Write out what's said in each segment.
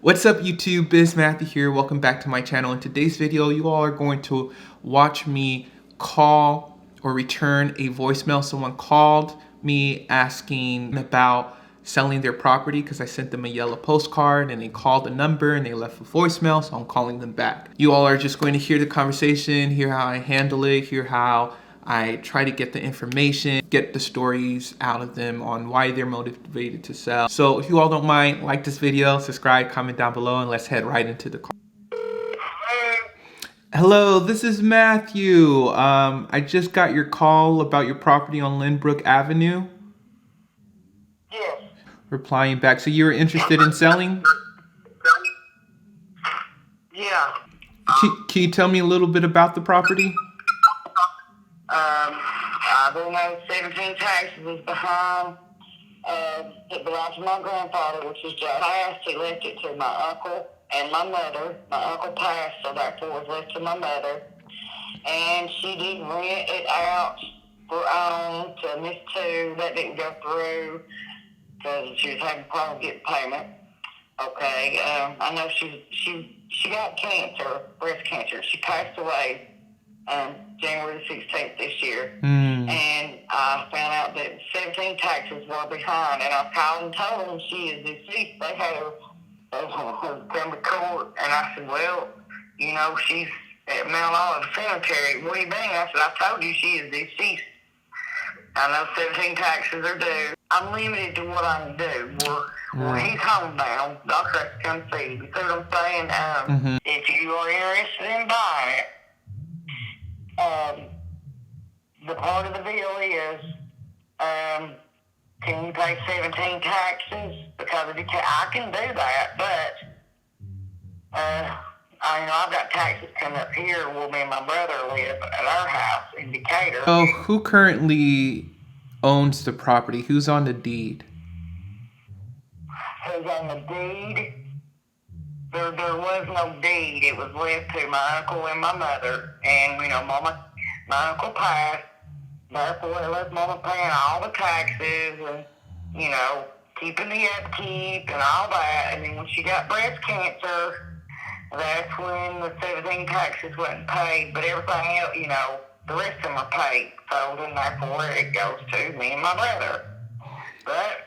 What's up YouTube, Biz Matthew here. Welcome back to my channel. In today's video, you all are going to watch me call or return a voicemail. Someone called me asking about selling their property because I sent them a yellow postcard and they called the number and they left a voicemail, so I'm calling them back. You all are just going to hear the conversation, hear how I handle it, hear how I try to get the information, get the stories out of them on why they're motivated to sell. So if you all don't mind, like this video, subscribe, comment down below, and let's head right into the call. Hello, this is Matthew. I just got your call about your property on Lynbrook Avenue. Yes. Replying back. So you were interested in selling? Yeah. Can you tell me a little bit about the property? I don't know, 17 taxes is behind. It belonged to my grandfather, which is just passed. He left it to my uncle and my mother. My uncle passed, so therefore it was left to my mother. And she did rent it out for own to Miss Two. That didn't go through because she was having problems getting payment. Okay, I know she got cancer, breast cancer. She passed away January 16th this year. And I found out that 17 taxes were behind, and I called and told them she is deceased. They had her come to court, and I said, well, you know, she's at Mount Olive Cemetery. What do you mean? I said, I told you she is deceased. I know 17 taxes are due. I'm limited to what I can do. Well, he's homebound. Doctor has to come see. You see what I'm saying? If you are interested in buying it, the part of the deal is, can you pay 17 taxes? Because if you can, I can do that, but I've got taxes coming up here where me and my brother live at our house in Decatur. So who currently owns the property? Who's on the deed? Who's on the deed? There was no deed. It was left to my uncle and my mother. And, my uncle passed. Therefore, it left Mama paying all the taxes and, keeping the upkeep and all that. And then when she got breast cancer, that's when the 17 taxes wasn't paid. But everything else, the rest of them are paid. So then therefore, it goes to me and my brother. But,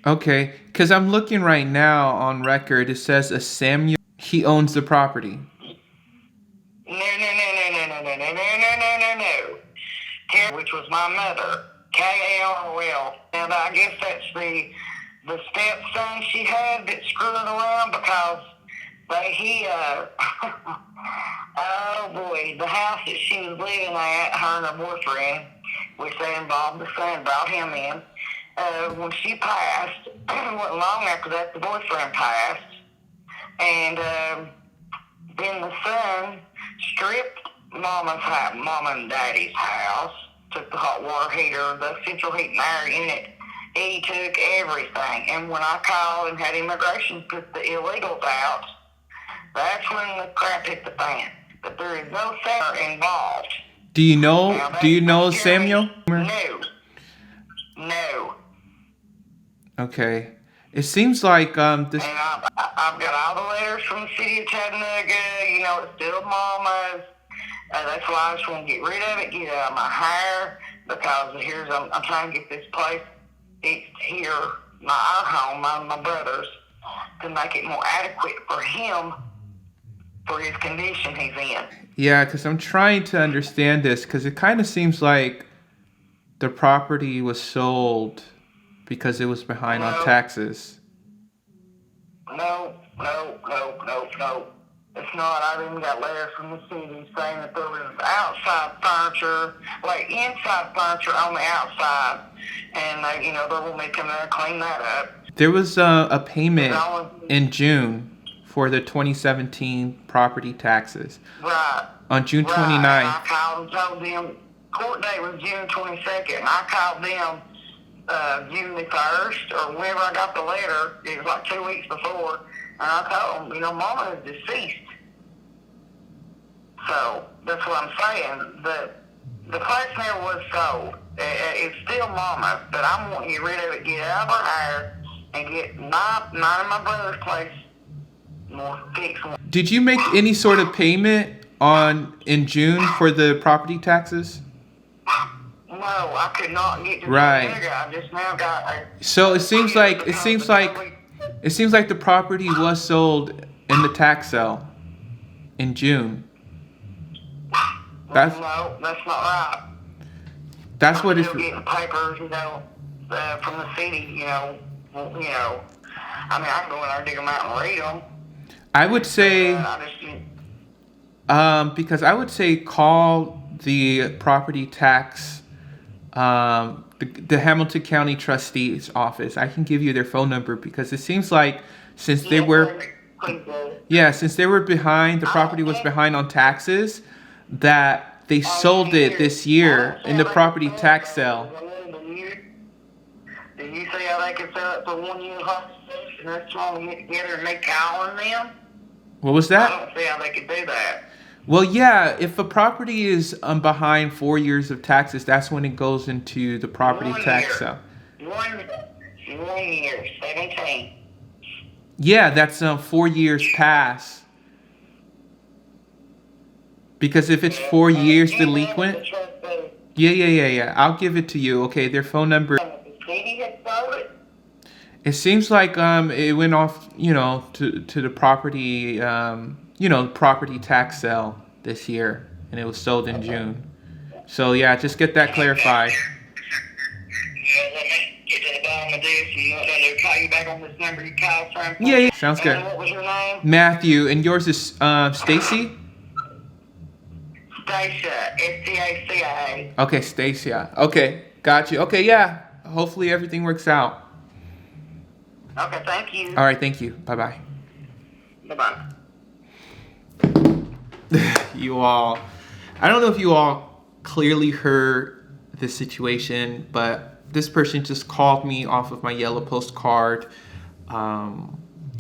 okay, because I'm looking right now on record. It says a Samuel. He owns the property. No. Carol, which was my mother, K-A-R-O-L. And I guess that's the stepson she had that screwed around because oh boy, the house that she was living at, her and her boyfriend, which they involved the son, brought him in. When she passed, it wasn't long after that the boyfriend passed, and then the son stripped Mama and Daddy's house, took the hot water heater, the central heat and air in it. He took everything, and when I called and had immigration put the illegals out, that's when the crap hit the fan. But there is no seller involved. Do you know Samuel? No. Okay. It seems like this. And I've got all the letters from the city of Chattanooga. It's still Mama's. That's why I just want to get rid of it, get it out of my hair, because I'm trying to get this place here, our home, my brother's, to make it more adequate for him, for his condition he's in. Yeah, because I'm trying to understand this, because it kind of seems like the property was sold because it was behind on taxes. No. It's not. I even got letters from the city saying that there was outside furniture, like inside furniture on the outside, and they want me to come there and clean that up. There was a payment in June for the 2017 property taxes. Right. On June 29th. Right. I called and told them, court date was June 22nd, and I called them June the 1st, or whenever I got the letter. It was like 2 weeks before, and I told them, Mama is deceased. So that's what I'm saying. The place never was sold. It's still Mama's, but I'm wanting to get rid of it, get it out of her hair, and get mine and my brother's place more fixed. Did you make any sort of payment in June for the property taxes? No, I could not get to Right. the figure. I just now got a... So it seems like the property was sold in the tax sale in June. That's No, that's not right. that's what I'm it's. still getting papers, from the city, I mean, I can go in there and dig them out and read them. I would say, I just didn't... because I would say call the property tax, the Hamilton County Trustee's office. I can give you their phone number because it seems like since they were behind, the property was behind on taxes, that they sold it this year in the property tax sale. Did you see how they could sell it for 1 year hospital? That's why we get together and make calling them. What was I that? don't see how they could do that. Well, yeah, if a property is behind 4 years of taxes, that's when it goes into the property 1 tax year. sale. 1 year, 17. Yeah, that's 4 years past. Because if it's 4 years delinquent, yeah. I'll give it to you. Okay, their phone number. It seems like it went off, to the property, property tax sale this year, and it was sold in June. So yeah, just get that clarified. Yeah, let me get to the bottom of this, and what I do, call you back on this number you called from. Yeah, sounds good. And what was your name? Matthew, and yours is Stacy? Stacia, S-T-A-C-I-A. Okay, Stacia. Okay, got you. Okay, yeah. Hopefully everything works out. Okay, thank you. All right, thank you. Bye-bye. Bye-bye. I don't know if you all clearly heard the situation, but this person just called me off of my yellow postcard. I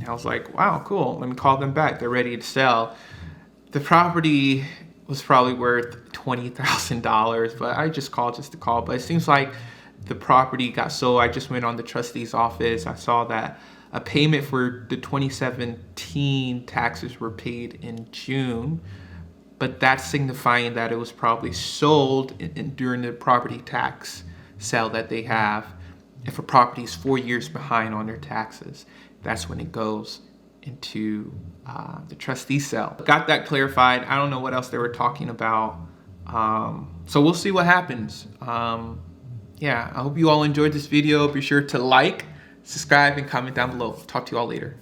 was like, wow, cool. Let me call them back. They're ready to sell. The property was probably worth $20,000, but I just called just to call. But it seems like the property got sold. I just went on the trustee's office. I saw that a payment for the 2017 taxes were paid in June, but that's signifying that it was probably sold during the property tax sale that they have. If a property is 4 years behind on their taxes, that's when it goes into the trustee sale. Got that clarified. I don't know what else they were talking about. So we'll see what happens. Yeah, I hope you all enjoyed this video. Be sure to like, subscribe, and comment down below. Talk to you all later.